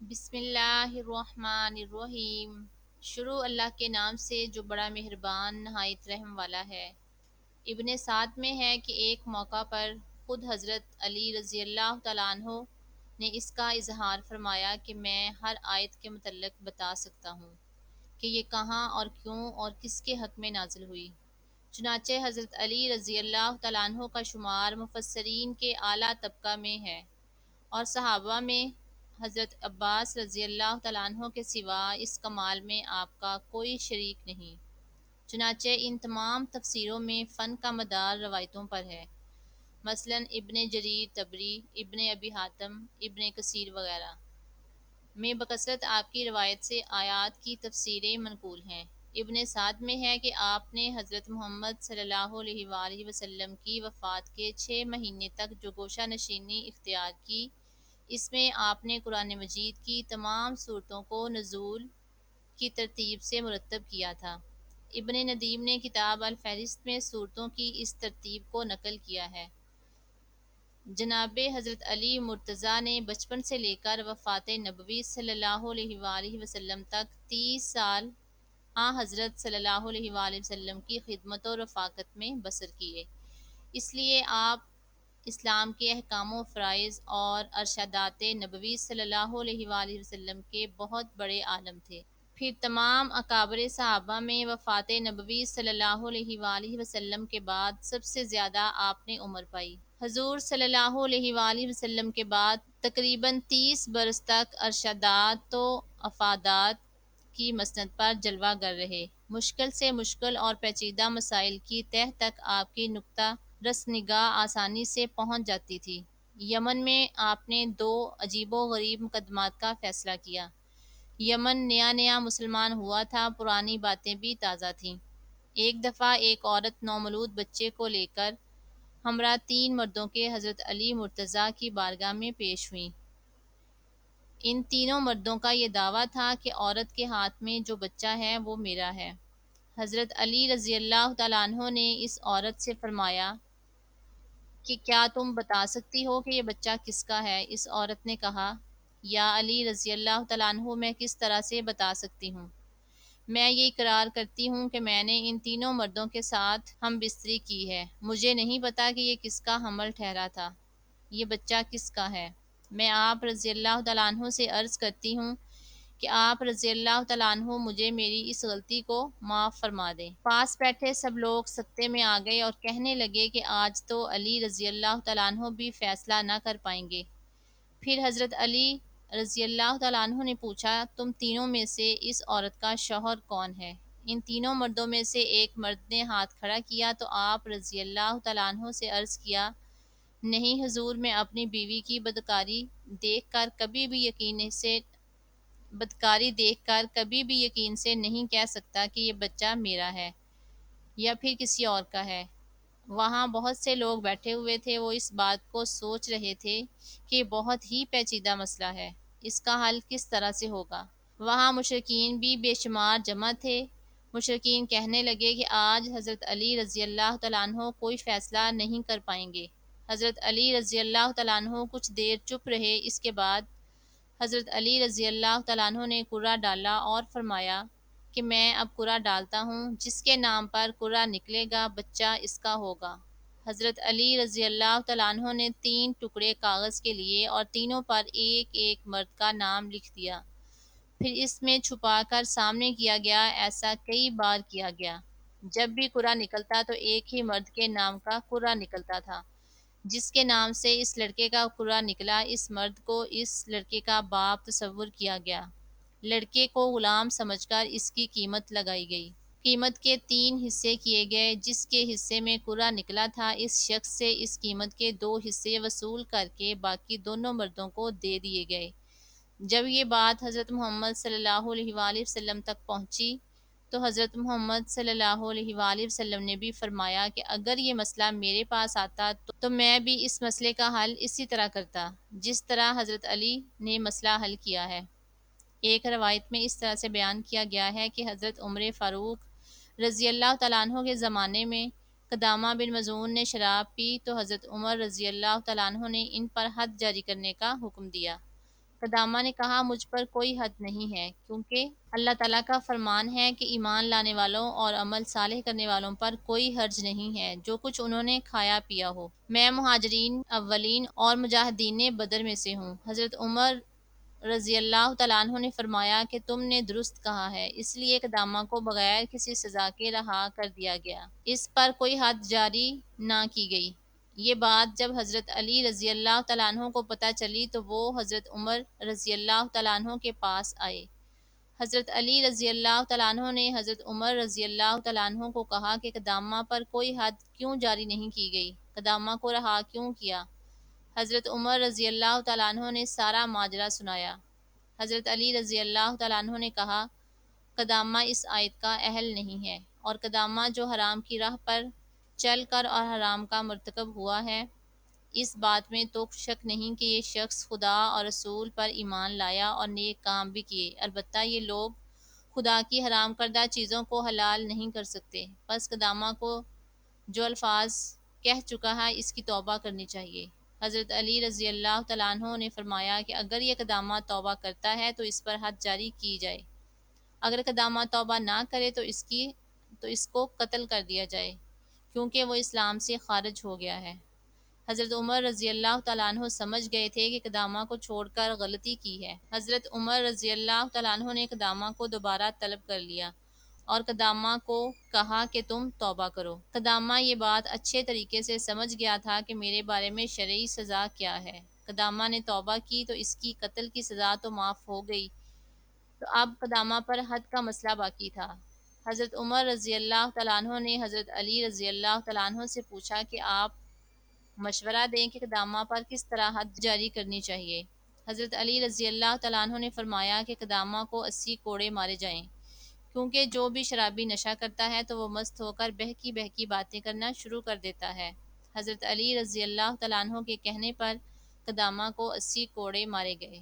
بسم اللہ الرحمن الرحیم۔ شروع اللہ کے نام سے جو بڑا مہربان نہایت رحم والا ہے۔ ابن سعد میں ہے کہ ایک موقع پر خود حضرت علی رضی اللہ تعالیٰ عنہ نے اس کا اظہار فرمایا کہ میں ہر آیت کے متعلق بتا سکتا ہوں کہ یہ کہاں اور کیوں اور کس کے حق میں نازل ہوئی۔ چنانچہ حضرت علی رضی اللہ تعالیٰ عنہ کا شمار مفسرین کے اعلیٰ طبقہ میں ہے، اور صحابہ میں حضرت عباس رضی اللہ تعالیٰ عنہ کے سوا اس کمال میں آپ کا کوئی شریک نہیں۔ چنانچہ ان تمام تفسیروں میں فن کا مدار روایتوں پر ہے، مثلا ابن جریر طبری، ابن ابی حاتم، ابن کثیر وغیرہ میں بکثرت آپ کی روایت سے آیات کی تفسیریں منقول ہیں۔ ابن سعد میں ہے کہ آپ نے حضرت محمد صلی اللہ علیہ وآلہ وسلم کی وفات کے 6 مہینے تک جو گوشہ نشینی اختیار کی، اس میں آپ نے قرآن مجید کی تمام صورتوں کو نزول کی ترتیب سے مرتب کیا تھا۔ ابن ندیم نے کتاب الفہرست میں صورتوں کی اس ترتیب کو نقل کیا ہے۔ جناب حضرت علی مرتضیٰ نے بچپن سے لے کر وفات نبوی صلی اللہ علیہ وآلہ وسلم تک 30 سال حضرت صلی اللہ علیہ وآلہ وسلم کی خدمت و رفاقت میں بسر کیے۔ اس لیے آپ اسلام کے احکام و فرائض اور ارشادات نبوی صلی اللہ علیہ وآلہ وسلم کے بہت بڑے عالم تھے۔ پھر تمام اکابر صحابہ میں وفات نبوی صلی اللہ علیہ وآلہ وسلم کے بعد سب سے زیادہ آپ نے عمر پائی۔ حضور صلی اللہ علیہ وآلہ وسلم کے بعد تقریباً 30 برس تک ارشادات و افادات کی مسند پر جلوہ گر رہے۔ مشکل سے مشکل اور پیچیدہ مسائل کی تہ تک آپ کی نقطہ رس نگاہ آسانی سے پہنچ جاتی تھی۔ یمن میں آپ نے 2 عجیب و غریب مقدمات کا فیصلہ کیا۔ یمن نیا نیا مسلمان ہوا تھا، پرانی باتیں بھی تازہ تھیں۔ ایک دفعہ ایک عورت نومولود بچے کو لے کر ہمراہ 3 مردوں کے حضرت علی مرتضیٰ کی بارگاہ میں پیش ہوئیں۔ ان تینوں مردوں کا یہ دعویٰ تھا کہ عورت کے ہاتھ میں جو بچہ ہے وہ میرا ہے۔ حضرت علی رضی اللہ تعالیٰ عنہ نے اس عورت سے فرمایا کہ کیا تم بتا سکتی ہو کہ یہ بچہ کس کا ہے؟ اس عورت نے کہا، یا علی رضی اللہ تعالیٰ عنہ، میں کس طرح سے بتا سکتی ہوں؟ میں یہ اقرار کرتی ہوں کہ میں نے ان تینوں مردوں کے ساتھ ہم بستری کی ہے۔ مجھے نہیں پتا کہ یہ کس کا حمل ٹھہرا تھا، یہ بچہ کس کا ہے۔ میں آپ رضی اللہ تعالیٰ عنہ سے عرض کرتی ہوں کہ آپ رضی اللہ تعالیٰ عنہ مجھے میری اس غلطی کو معاف فرما دیں۔ پاس بیٹھے سب لوگ سکتے میں آ گئے اور کہنے لگے کہ آج تو علی رضی اللہ تعالیٰ عنہ بھی فیصلہ نہ کر پائیں گے۔ پھر حضرت علی رضی اللہ تعالیٰ عنہ نے پوچھا، تم تینوں میں سے اس عورت کا شوہر کون ہے؟ ان تینوں مردوں میں سے ایک مرد نے ہاتھ کھڑا کیا تو آپ رضی اللہ تعالیٰ عنہ سے عرض کیا، نہیں حضور، میں اپنی بیوی کی بدکاری دیکھ کر کبھی بھی یقین سے نہیں کہہ سکتا کہ یہ بچہ میرا ہے یا پھر کسی اور کا ہے۔ وہاں بہت سے لوگ بیٹھے ہوئے تھے، وہ اس بات کو سوچ رہے تھے کہ یہ بہت ہی پیچیدہ مسئلہ ہے، اس کا حل کس طرح سے ہوگا۔ وہاں مشرکین بھی بے شمار جمع تھے۔ مشرکین کہنے لگے کہ آج حضرت علی رضی اللہ تعالیٰ عنہ کوئی فیصلہ نہیں کر پائیں گے۔ حضرت علی رضی اللہ تعالیٰ عنہ کچھ دیر چپ رہے۔ اس کے بعد حضرت علی رضی اللہ تعالیٰ عنہ نے قرعہ ڈالا اور فرمایا کہ میں اب قرعہ ڈالتا ہوں، جس کے نام پر قرعہ نکلے گا بچہ اس کا ہوگا۔ حضرت علی رضی اللہ تعالیٰ عنہ نے 3 ٹکڑے کاغذ کے لیے اور تینوں پر ایک ایک مرد کا نام لکھ دیا۔ پھر اس میں چھپا کر سامنے کیا گیا۔ ایسا کئی بار کیا گیا۔ جب بھی قرعہ نکلتا تو ایک ہی مرد کے نام کا قرعہ نکلتا تھا۔ جس کے نام سے اس لڑکے کا قرعہ نکلا، اس مرد کو اس لڑکے کا باپ تصور کیا گیا۔ لڑکے کو غلام سمجھ کر اس کی قیمت لگائی گئی۔ قیمت کے 3 حصے کیے گئے۔ جس کے حصے میں قرعہ نکلا تھا، اس شخص سے اس قیمت کے 2 حصے وصول کر کے باقی دونوں مردوں کو دے دیے گئے۔ جب یہ بات حضرت محمد صلی اللہ علیہ وآلہ وسلم تک پہنچی تو حضرت محمد صلی اللہ علیہ وآلہ وسلم نے بھی فرمایا کہ اگر یہ مسئلہ میرے پاس آتا تو میں بھی اس مسئلے کا حل اسی طرح کرتا جس طرح حضرت علی نے مسئلہ حل کیا ہے۔ ایک روایت میں اس طرح سے بیان کیا گیا ہے کہ حضرت عمر فاروق رضی اللہ تعالیٰ عنہ کے زمانے میں قدامہ بن مظعون نے شراب پی تو حضرت عمر رضی اللہ تعالیٰ عنہ نے ان پر حد جاری کرنے کا حکم دیا۔ قدامہ نے کہا مجھ پر کوئی حد نہیں ہے، کیونکہ اللہ تعالیٰ کا فرمان ہے کہ ایمان لانے والوں اور عمل صالح کرنے والوں پر کوئی حرج نہیں ہے جو کچھ انہوں نے کھایا پیا ہو۔ میں مہاجرین اولین اور مجاہدین بدر میں سے ہوں۔ حضرت عمر رضی اللہ تعالیٰ عنہ نے فرمایا کہ تم نے درست کہا ہے، اس لیے قدامہ کو بغیر کسی سزا کے رہا کر دیا گیا، اس پر کوئی حد جاری نہ کی گئی۔ یہ بات جب حضرت علی رضی اللہ تعالیٰ عنہ کو پتہ چلی تو وہ حضرت عمر رضی اللہ تعالیٰ عنہ کے پاس آئے۔ حضرت علی رضی اللہ تعالیٰ عنہ نے حضرت عمر رضی اللہ تعالیٰ عنہ کو کہا کہ قدامہ پر کوئی حد کیوں جاری نہیں کی گئی، قدامہ کو رہا کیوں کیا؟ حضرت عمر رضی اللہ تعالیٰ عنہ نے سارا ماجرا سنایا۔ حضرت علی رضی اللہ تعالیٰ عنہ نے کہا قدامہ اس آیت کا اہل نہیں ہے، اور قدامہ جو حرام کی راہ پر چل کر اور حرام کا مرتکب ہوا ہے، اس بات میں تو شک نہیں کہ یہ شخص خدا اور رسول پر ایمان لایا اور نیک کام بھی کیے، البتہ یہ لوگ خدا کی حرام کردہ چیزوں کو حلال نہیں کر سکتے، پس قدامہ کو جو الفاظ کہہ چکا ہے اس کی توبہ کرنی چاہیے۔ حضرت علی رضی اللہ تعالیٰ عنہ نے فرمایا کہ اگر یہ قدامہ توبہ کرتا ہے تو اس پر حد جاری کی جائے، اگر قدامہ توبہ نہ کرے تو اس کو قتل کر دیا جائے، کیونکہ وہ اسلام سے خارج ہو گیا ہے۔ حضرت عمر رضی اللہ تعالیٰ عنہ سمجھ گئے تھے کہ قدامہ کو چھوڑ کر غلطی کی ہے۔ حضرت عمر رضی اللہ تعالیٰ عنہ نے قدامہ کو دوبارہ طلب کر لیا اور قدامہ کو کہا کہ تم توبہ کرو۔ قدامہ یہ بات اچھے طریقے سے سمجھ گیا تھا کہ میرے بارے میں شرعی سزا کیا ہے۔ قدامہ نے توبہ کی تو اس کی قتل کی سزا تو معاف ہو گئی، تو اب قدامہ پر حد کا مسئلہ باقی تھا۔ حضرت عمر رضی اللہ تعالیٰ عنہ نے حضرت علی رضی اللہ تعالیٰ عنہ سے پوچھا کہ آپ مشورہ دیں کہ قدامہ پر کس طرح حد جاری کرنی چاہیے۔ حضرت علی رضی اللہ تعالیٰ عنہ نے فرمایا کہ قدامہ کو 80 کوڑے مارے جائیں، کیونکہ جو بھی شرابی نشہ کرتا ہے تو وہ مست ہو کر بہکی بہکی باتیں کرنا شروع کر دیتا ہے۔ حضرت علی رضی اللہ تعالیٰ عنہ کے کہنے پر قدامہ کو 80 کوڑے مارے گئے۔